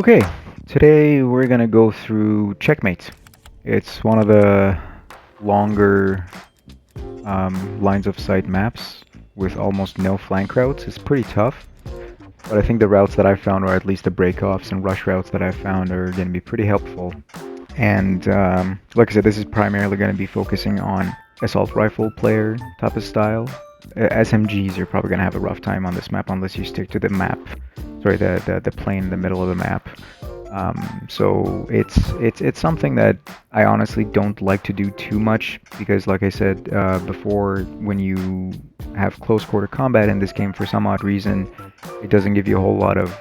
Okay, today we're gonna go through Checkmate. It's one of the longer lines of sight maps with almost no flank routes. It's pretty tough, but I think the routes that I found, or at least the breakoffs and rush routes that I found, are gonna be pretty helpful. And like I said, this is primarily gonna be focusing on assault rifle player type of style. SMGs, you're probably gonna have a rough time on this map unless you stick to the map. Sorry, the plane in the middle of the map. So it's something that I honestly don't like to do too much because, like I said before, when you have close quarter combat in this game, for some odd reason, it doesn't give you a whole lot of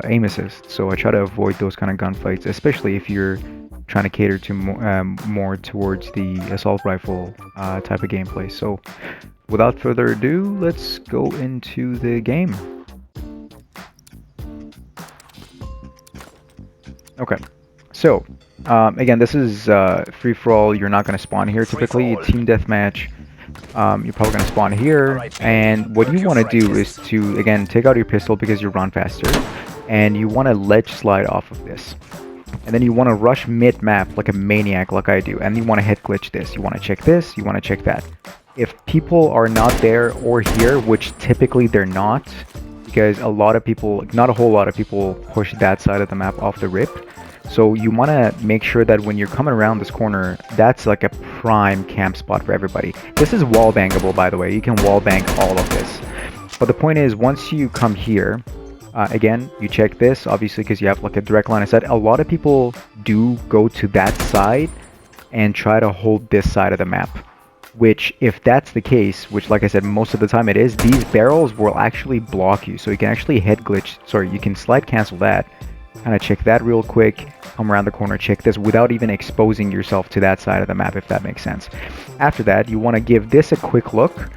aim assist. So I try to avoid those kind of gunfights, especially if you're trying to cater to more towards the assault rifle type of gameplay. So without further ado, let's go into the game. Okay, so again, this is free-for-all. You're not going to spawn here typically. Team deathmatch, you're probably going to spawn here, and what you want to do is to, again, take out your pistol because you run faster, and you want to ledge slide off of this. And then you want to rush mid-map like a maniac like I do, and you want to head glitch this. You want to check this, you want to check that. If people are not there or here, which typically they're not, because a lot of people, not a whole lot of people, push that side of the map off the rip. So you want to make sure that when you're coming around this corner, that's like a prime camp spot for everybody. This is wall bangable, by the way. You can wall bang all of this. But the point is, once you come here, again, you check this, obviously, because you have like a direct line of sight. A lot of people do go to that side and try to hold this side of the map. Which, if that's the case, which like I said, most of the time it is, these barrels will actually block you. So you can actually head glitch, sorry, you can slide cancel that, kind of check that real quick, come around the corner, check this without even exposing yourself to that side of the map, if that makes sense. After that, you want to give this a quick look,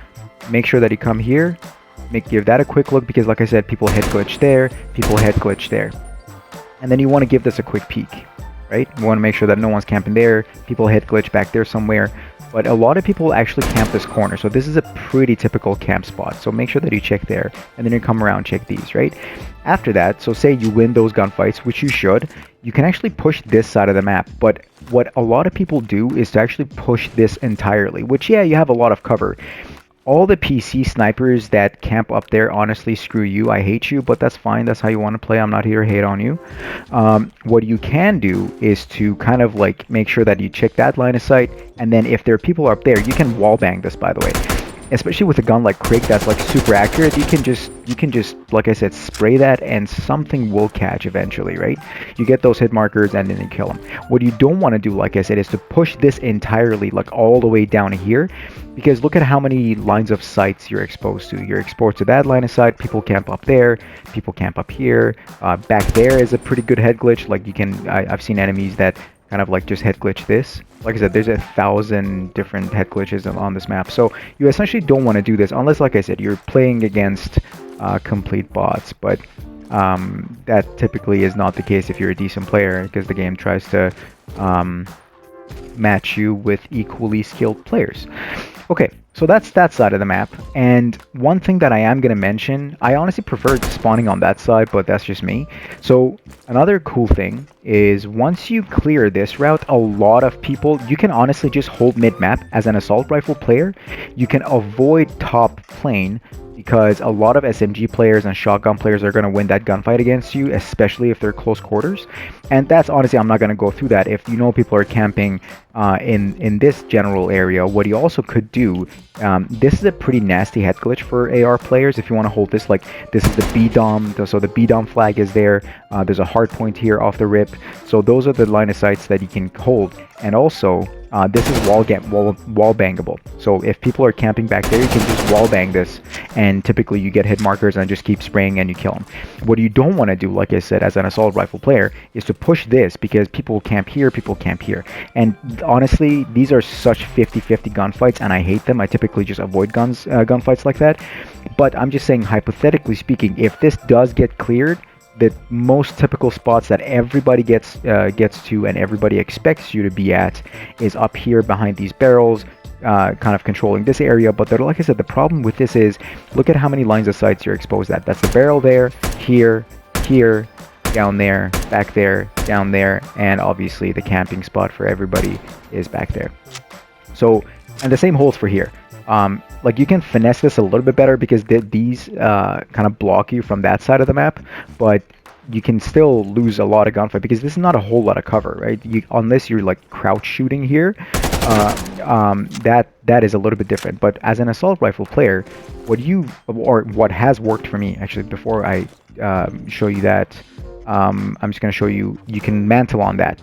make sure that you come here, give that a quick look, because like I said, people head glitch there, people head glitch there. And then you want to give this a quick peek, right? You want to make sure that no one's camping there, people head glitch back there somewhere. But a lot of people actually camp this corner, so this is a pretty typical camp spot. So make sure that you check there, and then you come around, check these, right? After that, so say you win those gunfights, which you should, you can actually push this side of the map. But what a lot of people do is to actually push this entirely, which, yeah, you have a lot of cover. All the PC snipers that camp up there, honestly, screw you. I hate you, but that's fine. That's how you want to play. I'm not here to hate on you. What you can do is to kind of like make sure that you check that line of sight, and then if there are people up there, you can wall bang this, by the way. Especially with a gun like Krig that's like super accurate, you can just, like I said, spray that and something will catch eventually, right? You get those hit markers and then you kill them. What you don't want to do, like I said, is to push this entirely, like all the way down here, because look at how many lines of sights you're exposed to. You're exposed to that line of sight, people camp up there, people camp up here. Back there is a pretty good head glitch. Like you can, I've seen enemies that kind of like just head glitch this. Like I said, there's 1,000 different head glitches on this map. So you essentially don't want to do this unless, like I said, you're playing against complete bots. But that typically is not the case if you're a decent player, because the game tries to match you with equally skilled players. Okay, so that's that side of the map. And one thing that I am going to mention, I honestly prefer spawning on that side, but that's just me. So another cool thing is once you clear this route, a lot of people, you can honestly just hold mid-map as an assault rifle player. You can avoid top plane, because a lot of SMG players and shotgun players are going to win that gunfight against you, especially if they're close quarters. And that's honestly, I'm not going to go through that. If you know people are camping in this general area, what you also could do, this is a pretty nasty head glitch for AR players. If you want to hold this, like this is the B-Dom, so the B-Dom flag is there. There's a hard point here off the rip. So those are the line of sights that you can hold. And also, this is wall bangable. So if people are camping back there, you can just wall bang this, and typically you get hit markers and just keep spraying and you kill them. What you don't want to do, like I said, as an assault rifle player, is to push this, because people camp here, people camp here. And honestly, these are such 50-50 gunfights, and I hate them. I typically just avoid gunfights like that. But I'm just saying, hypothetically speaking, if this does get cleared, the most typical spots that everybody gets to and everybody expects you to be at is up here behind these barrels, kind of controlling this area. But like I said, the problem with this is, look at how many lines of sights you're exposed at. That's the barrel there, here, here, down there, back there, down there, and obviously the camping spot for everybody is back there. So, and the same holds for here. Like you can finesse this a little bit better because these kind of block you from that side of the map, but you can still lose a lot of gunfight because this is not a whole lot of cover, right? Unless you're like crouch shooting here, that is a little bit different. But as an assault rifle player, what has worked for me actually, before I show you that, I'm just going to show you. You can mantle on that.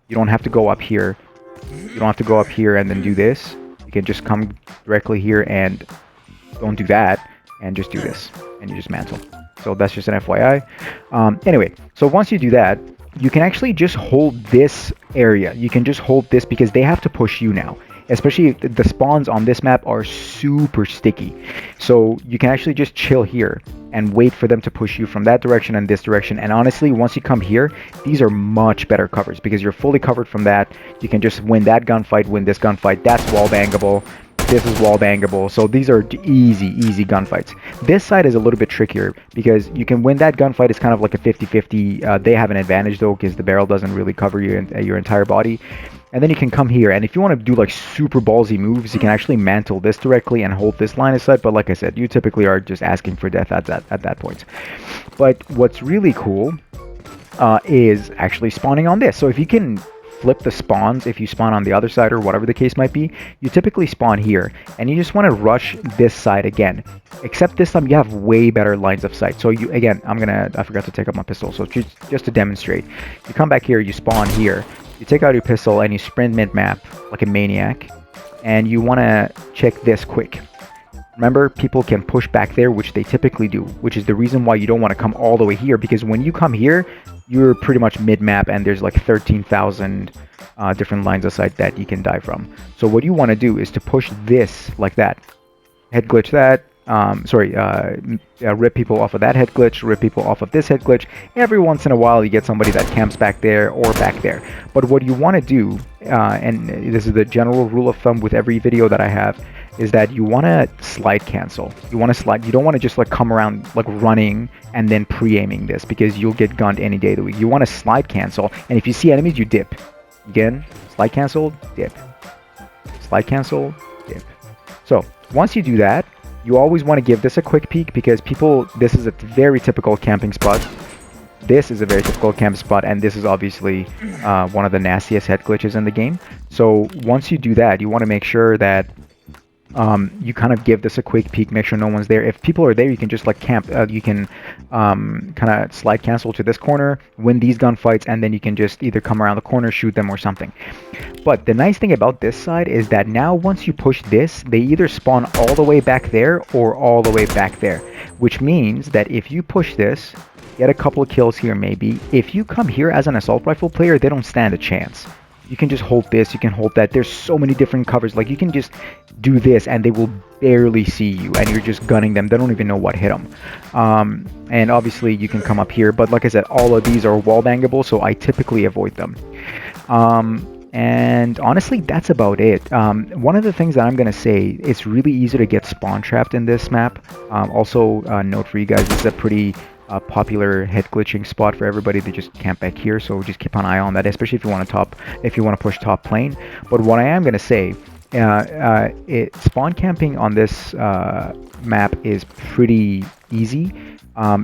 You don't have to go up here. You don't have to go up here and then do this. You can just come directly here and don't do that and just do this and you just mantle. So that's just an FYI. Anyway, so once you do that, you can actually just hold this area. You can just hold this because they have to push you now. Especially the spawns on this map are super sticky. So you can actually just chill here and wait for them to push you from that direction and this direction. And honestly, once you come here, these are much better covers because you're fully covered from that. You can just win that gunfight, win this gunfight. That's wall bangable. This is wall bangable. So these are easy gunfights. This side is a little bit trickier because you can win that gunfight. It's kind of like a 50-50. They have an advantage though because the barrel doesn't really cover your entire body. And then you can come here, and if you want to do like super ballsy moves, you can actually mantle this directly and hold this line of sight. But like I said, you typically are just asking for death at that point. But what's really cool is actually spawning on this. So if you can flip the spawns, if you spawn on the other side or whatever the case might be, you typically spawn here, and you just want to rush this side again. Except this time you have way better lines of sight. So you, again, I forgot to take up my pistol. So just to demonstrate, you come back here, you spawn here. You take out your pistol and you sprint mid-map like a maniac, and you want to check this quick. Remember, people can push back there, which they typically do, which is the reason why you don't want to come all the way here, because when you come here, you're pretty much mid-map and there's like 13,000 different lines of sight that you can die from. So what you want to do is to push this like that. Head glitch that. Rip people off of that head glitch, rip people off of this head glitch. Every once in a while you get somebody that camps back there or back there. But what you want to do, and this is the general rule of thumb with every video that I have, is that you want to slide cancel. You want to slide. You don't want to just like come around like running and then pre-aiming this, because you'll get gunned any day of the week. You want to slide cancel, and if you see enemies, you dip. Again, slide cancel, dip. Slide cancel, dip. So once you do that, you always want to give this a quick peek, because this is a very typical camping spot. This is a very typical camp spot, and this is obviously one of the nastiest head glitches in the game. So once you do that, you want to make sure that you kind of give this a quick peek, make sure no one's there. If people are there, you can just like camp. You can kind of slide cancel to this corner, win these gunfights, and then you can just either come around the corner, shoot them or something. But the nice thing about this side is that now once you push this, they either spawn all the way back there or all the way back there, which means that if you push this, get a couple of kills here maybe, if you come here as an assault rifle player, they don't stand a chance. You can just hold this, you can hold that. There's so many different covers. Like you can just do this and they will barely see you, and you're just gunning them. They don't even know what hit them. And obviously you can come up here, but like I said, all of these are wall bangable, so I typically avoid them. And honestly, that's about it. One of the things that I'm going to say, it's really easy to get spawn trapped in this map. Also, note for you guys, this is a pretty popular head glitching spot for everybody to just camp back here, so just keep an eye on that, especially if you want to push top plane. But what I am going to say, spawn camping on this map is pretty easy.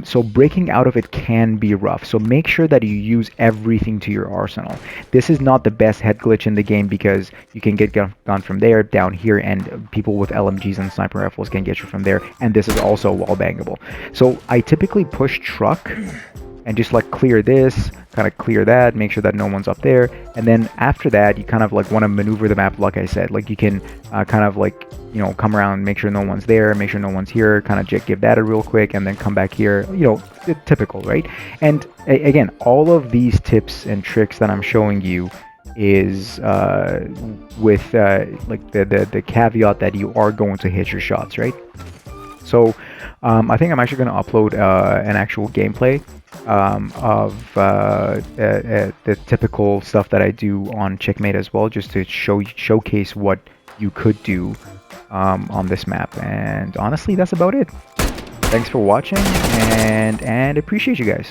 So breaking out of it can be rough, so make sure that you use everything to your arsenal. This is not the best head glitch in the game, because you can get gone from there down here, and people with LMGs and sniper rifles can get you from there, and this is also wall bangable. So I typically push truck and just like clear this, kind of clear that, make sure that no one's up there, and then after that you kind of like want to maneuver the map. Like I said, like you can kind of like, you know, come around, make sure no one's there, make sure no one's here, kind of give that a real quick, and then come back here, you know, typical, right? And again, all of these tips and tricks that I'm showing you is with like the caveat that you are going to hit your shots, right? So I think I'm actually going to upload an actual gameplay of the typical stuff that I do on Checkmate as well, just to showcase what you could do on this map. And honestly, that's about it. Thanks for watching, and appreciate you guys.